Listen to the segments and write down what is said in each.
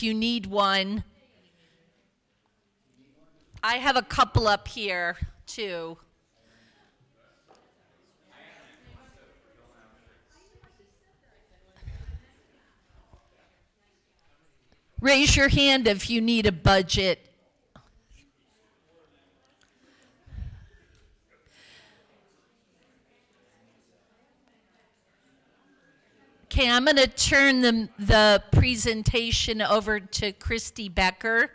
you need one. I have a couple up here, too. Raise your hand if you need a budget. Okay, I'm going to turn the presentation over to Christy Becker.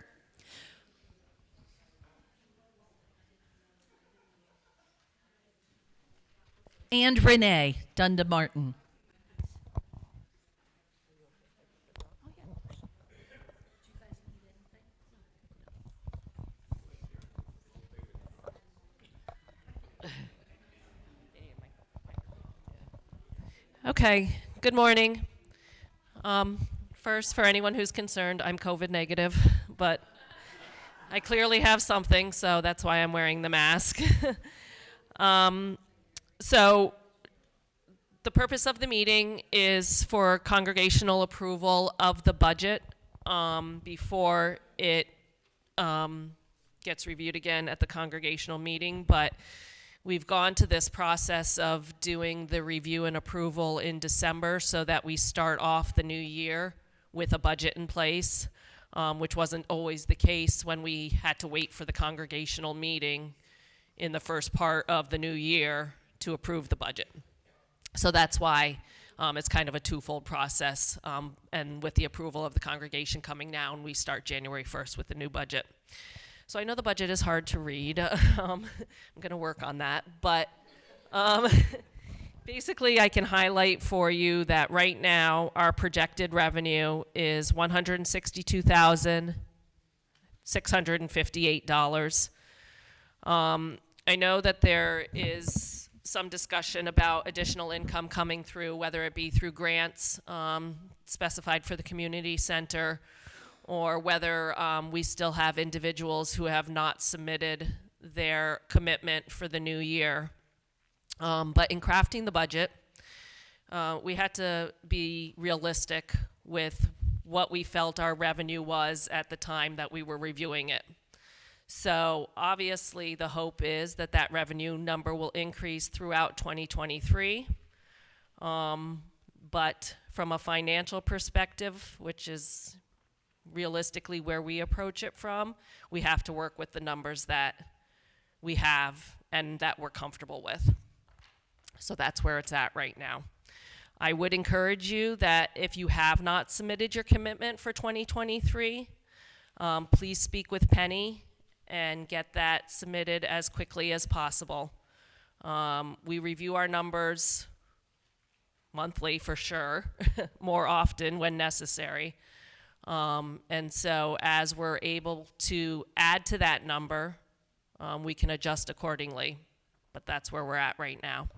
And Renee Dundemartin. Okay, good morning. First, for anyone who's concerned, I'm COVID negative, but I clearly have something, so that's why I'm wearing the mask. So the purpose of the meeting is for congregational approval of the budget before it gets reviewed again at the congregational meeting, but we've gone to this process of doing the review and approval in December so that we start off the new year with a budget in place, which wasn't always the case when we had to wait for the congregational meeting in the first part of the new year to approve the budget. So that's why it's kind of a twofold process, and with the approval of the congregation coming now, and we start January 1st with the new budget. So I know the budget is hard to read. I'm going to work on that. But basically, I can highlight for you that right now, our projected revenue is $162,658. I know that there is some discussion about additional income coming through, whether it be through grants specified for the community center, or whether we still have individuals who have not submitted their commitment for the new year. But in crafting the budget, we had to be realistic with what we felt our revenue was at the time that we were reviewing it. So obviously the hope is that that revenue number will increase throughout 2023. But from a financial perspective, which is realistically where we approach it from, we have to work with the numbers that we have and that we're comfortable with. So that's where it's at right now. I would encourage you that if you have not submitted your commitment for 2023, please speak with Penny and get that submitted as quickly as possible. We review our numbers monthly for sure, more often when necessary. And so as we're able to add to that number, we can adjust accordingly. But that's where we're at right now.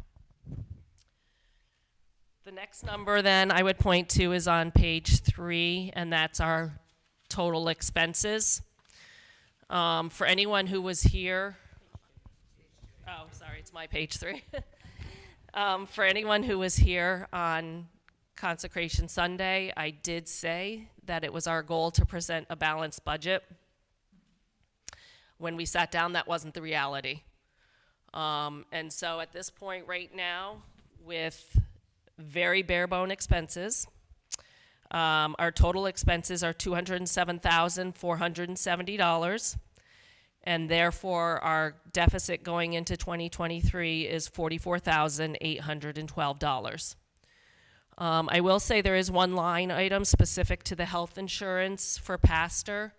The next number then I would point to is on page 3, and that's our total expenses. For anyone who was here, oh, sorry, it's my page 3. For anyone who was here on Consecration Sunday, I did say that it was our goal to present a balanced budget. When we sat down, that wasn't the reality. And so at this point right now, with very bare bone expenses, our total expenses are $207,470, and therefore our deficit going into 2023 is $44,812. I will say there is one line item specific to the health insurance for pastor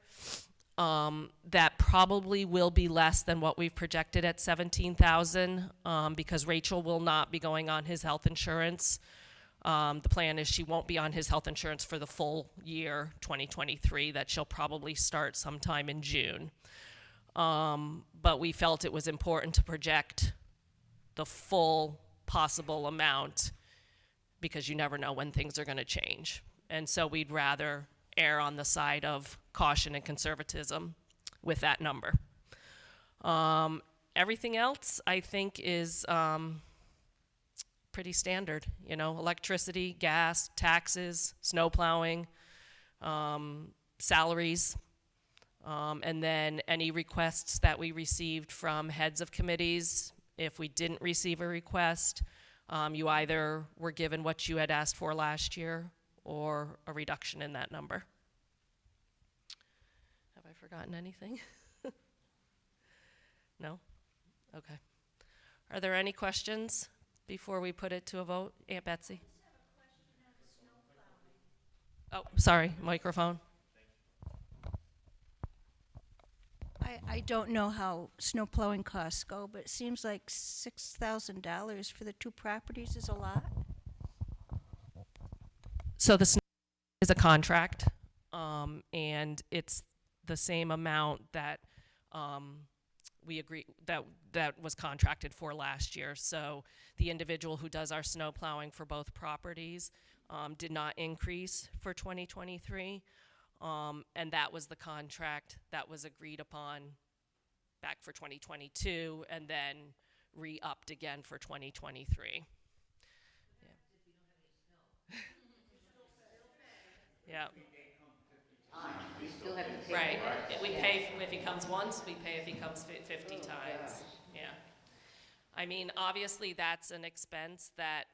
that probably will be less than what we've projected at $17,000 because Rachel will not be going on his health insurance. The plan is she won't be on his health insurance for the full year 2023, that she'll probably start sometime in June. But we felt it was important to project the full possible amount because you never know when things are going to change. And so we'd rather err on the side of caution and conservatism with that number. Everything else I think is pretty standard, you know, electricity, gas, taxes, snow plowing, salaries, and then any requests that we received from heads of committees. If we didn't receive a request, you either were given what you had asked for last year or a reduction in that number. Have I forgotten anything? No? Okay. Are there any questions before we put it to a vote? Aunt Betsy? Oh, sorry, microphone. I don't know how snow plowing costs go, but it seems like $6,000 for the two properties is a lot. So the is a contract, and it's the same amount that we agree that was contracted for last year. So the individual who does our snow plowing for both properties did not increase for 2023, and that was the contract that was agreed upon back for 2022, and then re-upped again for 2023. Yeah. We still have to pay. Right. We pay if he comes once, we pay if he comes 50 times. Yeah. I mean, obviously, that's an expense that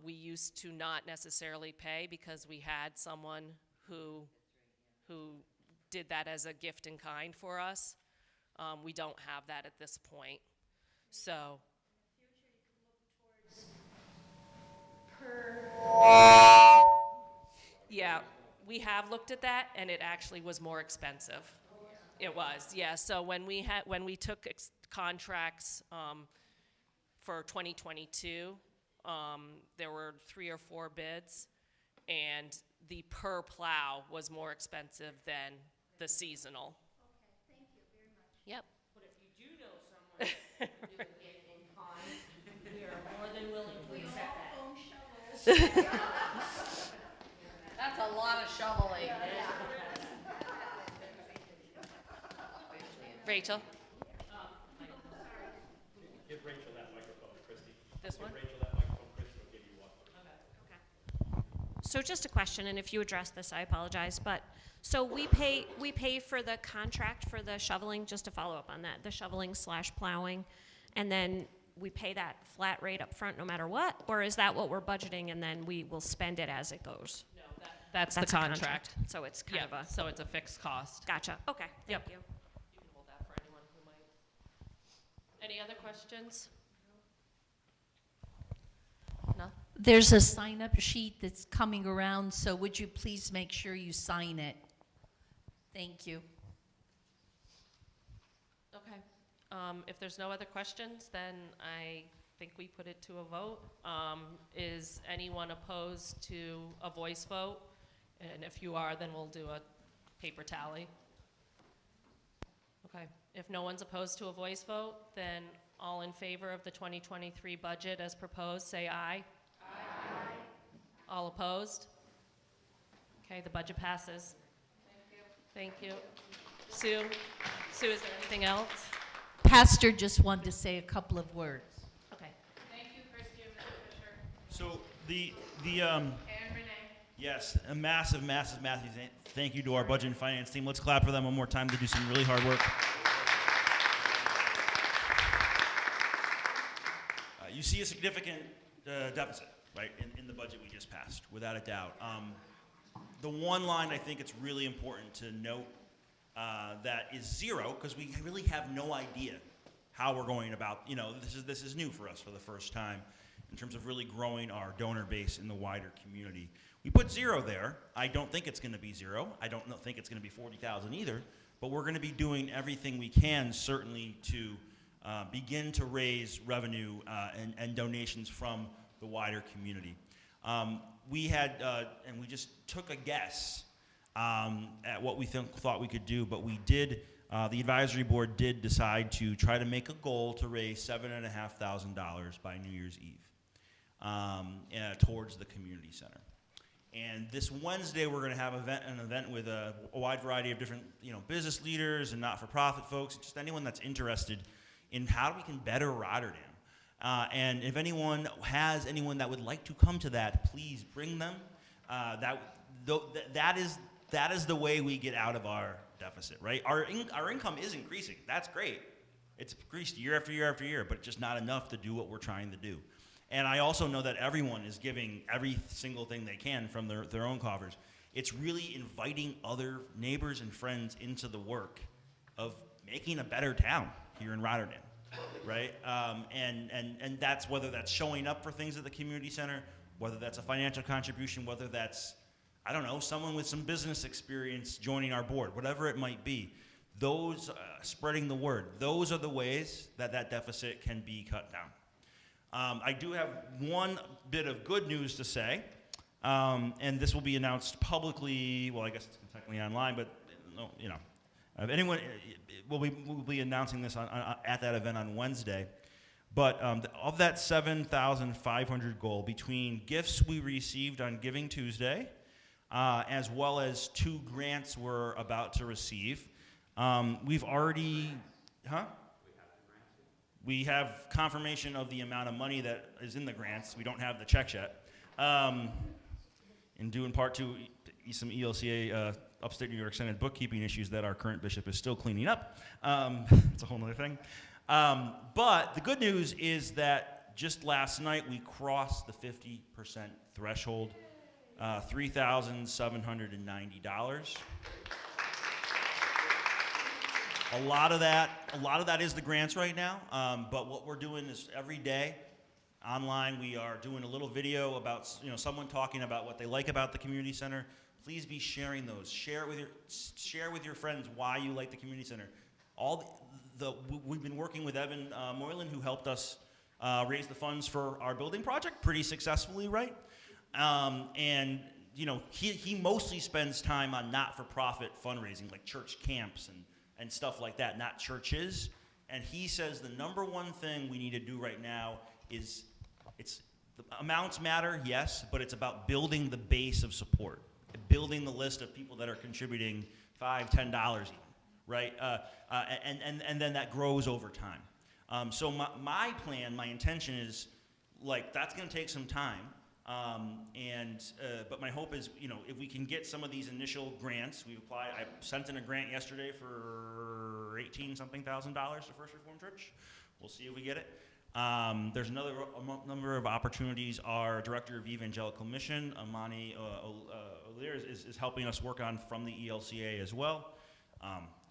we used to not necessarily pay because we had someone who did that as a gift in kind for us. We don't have that at this point. So. Yeah, we have looked at that, and it actually was more expensive. It was, yeah. So when we took contracts for 2022, there were 3 or 4 bids, and the per plow was more expensive than the seasonal. Okay, thank you very much. Yep. But if you do know someone who do a gift in kind, we are more than willing to accept that. Own shovels. That's a lot of shoveling. Rachel? Give Rachel that microphone, Christy. This one? Give Rachel that microphone, Christy will give you one. So just a question, and if you address this, I apologize, but, so we pay for the contract for the shoveling, just to follow up on that, the shoveling / plowing, and then we pay that flat rate up front no matter what? Or is that what we're budgeting and then we will spend it as it goes? No, that's the a contract. So it's kind Yep, of a, so it's a fixed cost. gotcha, okay, thank Yep. you. You can hold that for anyone who might. Any other questions? No? There's a sign-up sheet that's coming around, so would you please make sure you sign it? Thank you. Okay. If there's no other questions, then I think we put it to a vote. Is anyone opposed to a voice vote? And if you are, then we'll do a paper tally. Okay. If no one's opposed to a voice vote, then all in favor of the 2023 budget as proposed, say aye. Aye. All opposed? Okay, the budget passes. Thank you. Sue? Sue, is there anything else? Pastor just wanted to say a couple of words. Okay. So the yes, a massive thank you to our budget and finance team. Let's clap for them one more time. They do some really hard work. You see a significant deficit, right, in the budget we just passed, without a doubt. The one line I think it's really important to note that is zero, because we really have no idea how we're going about, this is new for us for the first time in terms of really growing our donor base in the wider community. We put zero there. I don't think it's going to be zero. I don't think it's going to be 40,000 either, but we're going to be doing everything we can, certainly, to begin to raise revenue and donations from the wider community. We had, and we just took a guess at what we thought we could do, but we did, the advisory board did decide to try to make a goal to raise $7,500 by New Year's Eve towards the community center. And this Wednesday, we're going to have an event with a wide variety of different, business leaders and not-for-profit folks, just anyone that's interested in how we can better Rotterdam. And if anyone has anyone that would like to come to that, please bring them. That is that is the way we get out of our deficit, right? Our income is increasing. That's great. It's increased year after year after year, but just not enough to do what we're trying to do. And I also know that everyone is giving every single thing they can from their own coffers. It's really inviting other neighbors and friends into the work of making a better town here in Rotterdam, right? And that's whether that's showing up for things at the community center, whether that's a financial contribution, whether that's, I don't know, someone with some business experience joining our board, whatever it might be. Those, spreading the word, those are the ways that that deficit can be cut down. I do have one bit of good news to say, and this will be announced publicly, well, I guess it's technically online, but, you know, if anyone, we'll be announcing this at that event on Wednesday. But of that 7,500 goal, between gifts we received on Giving Tuesday, as well as 2 grants we're about to receive, we've already, we have confirmation of the amount of money that is in the grants. We don't have the checks yet. And due in part to some ELCA upstate New York Senate bookkeeping issues that our current bishop is still cleaning up. It's a whole other thing. But the good news is that just last night we crossed the 50% threshold, $3,790. A lot of that is the grants right now. But what we're doing is every day online we are doing a little video about someone talking about what they like about the community center. Please be sharing those. Share with your friends why you like the community center. We've been working with Evan Moylan, who helped us raise the funds for our building project pretty successfully, right? And he mostly spends time on not-for-profit fundraising, like church camps and stuff like that, not churches. And he says the number one thing we need to do right now is the amounts matter, yes, but it's about building the base of support, building the list of people that are contributing $5, $10 even, right? And then that grows over time. So my plan, my intention is, that's going to take some time. But my hope is, if we can get some of these initial grants, we've applied. I sent in a grant yesterday for $18-something thousand to First Reformed Church. We'll see if we get it. There's another number of opportunities. Our director of Evangelical Mission, Amani O'Lear, is helping us work on from the ELCA as well.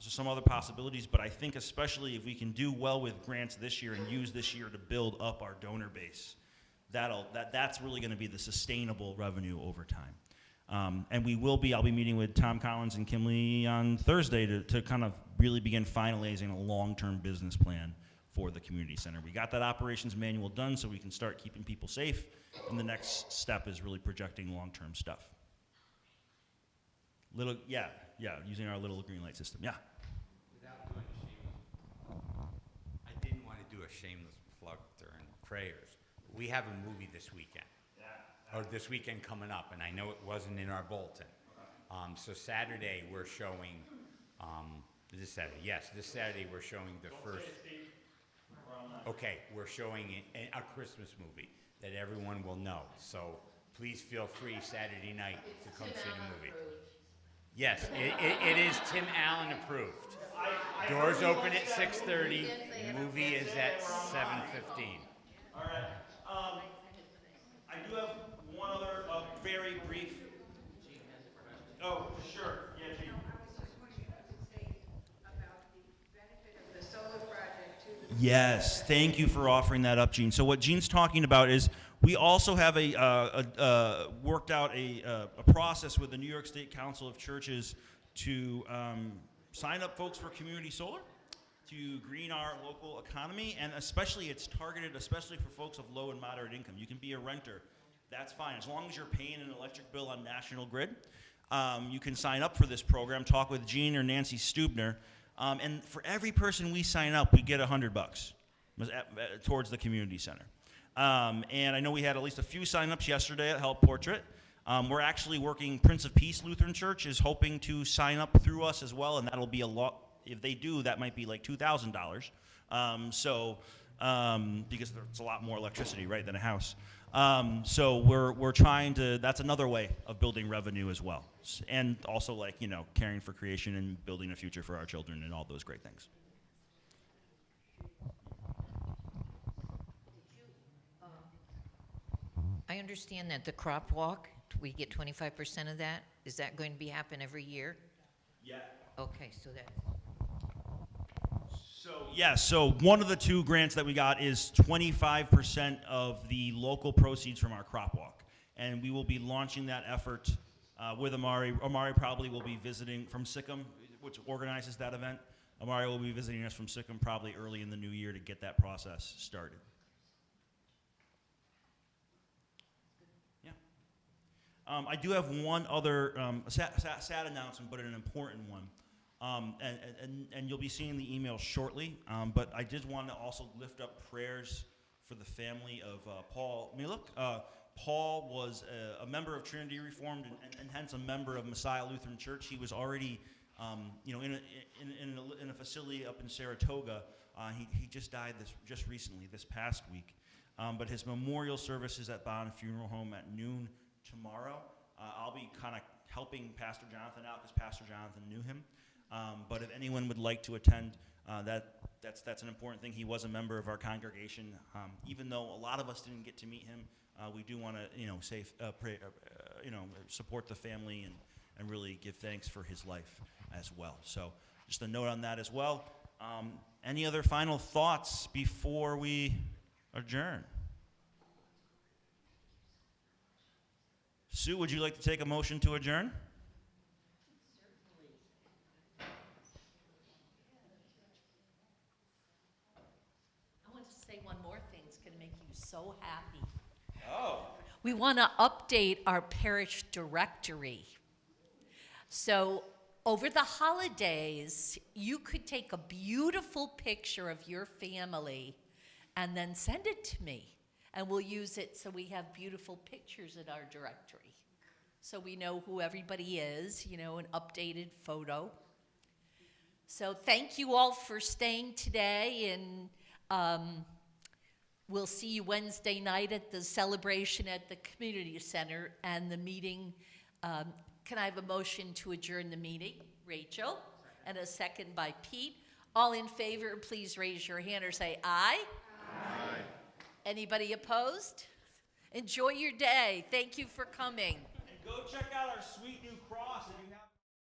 So some other possibilities, but I think especially if we can do well with grants this year and use this year to build up our donor base, that's really going to be the sustainable revenue over time. And I'll be meeting with Tom Collins and Kim Lee on Thursday to kind of really begin finalizing a long-term business plan for the community center. We got that operations manual done so we can start keeping people safe, and the next step is really projecting long-term stuff. Using our little green light system, yeah. Without doing I didn't want to do a shameless plug during prayers. We have a movie this weekend, or this weekend coming up, and I know it wasn't in our bulletin. So Saturday we're showing, this Saturday we're showing the first. Okay, we're showing a Christmas movie that everyone will know. So please feel free Saturday night to come see the movie. Yes, it is Tim Allen approved. Doors open at 6:30. Movie is at 7:15. All right. I do have one other very brief. Oh, sure. Yeah, Gene. Yes, thank you for offering that up, Gene. So what Gene's talking about is we also have worked out a process with the New York State Council of Churches to sign up folks for community solar, to green our local economy, and especially it's targeted especially for folks of low and moderate income. You can be a renter. That's fine. As long as you're paying an electric bill on National Grid, you can sign up for this program, talk with Gene or Nancy Stubner. And for every person we sign up, we get $100 towards the community center. And I know we had at least a few signups yesterday at Help Portrait. We're actually working, Prince of Peace Lutheran Church is hoping to sign up through us as well, and that'll be a lot. If they do, that might be like $2,000. Because it's a lot more electricity, right, than a house. So we're trying to, that's another way of building revenue as well. And also like, you know, caring for creation and building a future for our children and all those great things. I understand that the crop walk, we get 25% of that. Is that going to be happen every year? Yeah. Okay, so that, So one of the 2 grants that we got is 25% of the local proceeds from our crop walk. And we will be launching that effort with Amari. Amari probably will be visiting from Sikkim, which organizes that event. Amari will be visiting us from Sikkim probably early in the new year to get that process started. Yeah. I do have one other sad announcement, but an important one. And you'll be seeing the email shortly, but I did want to also lift up prayers for the family of Paul Miluk. Paul was a member of Trinity Reformed and hence a member of Messiah Lutheran Church. He was already, in a facility up in Saratoga. He just died just recently, this past week. But his memorial service is at Bond Funeral Home at noon tomorrow. I'll be kind of helping Pastor Jonathan out because Pastor Jonathan knew him. But if anyone would like to attend, that's an important thing. He was a member of our congregation. Even though a lot of us didn't get to meet him, we do want to, pray, support the family and really give thanks for his life as well. So just a note on that as well. Any other final thoughts before we adjourn? Sue, would you like to take a motion to adjourn? I want to say one more thing. It's going to make you so happy. Oh. We want to update our parish directory. So over the holidays, you could take a beautiful picture of your family and then send it to me. And we'll use it so we have beautiful pictures in our directory. So we know who everybody is, an updated photo. So thank you all for staying today, and we'll see you Wednesday night at the celebration at the community center and the meeting. Can I have a motion to adjourn the meeting? Rachel, and a second by Pete. All in favor, please raise your hand or say aye. Aye. Anybody opposed? Enjoy your day. Thank you for coming. And go check out our sweet new cross. If you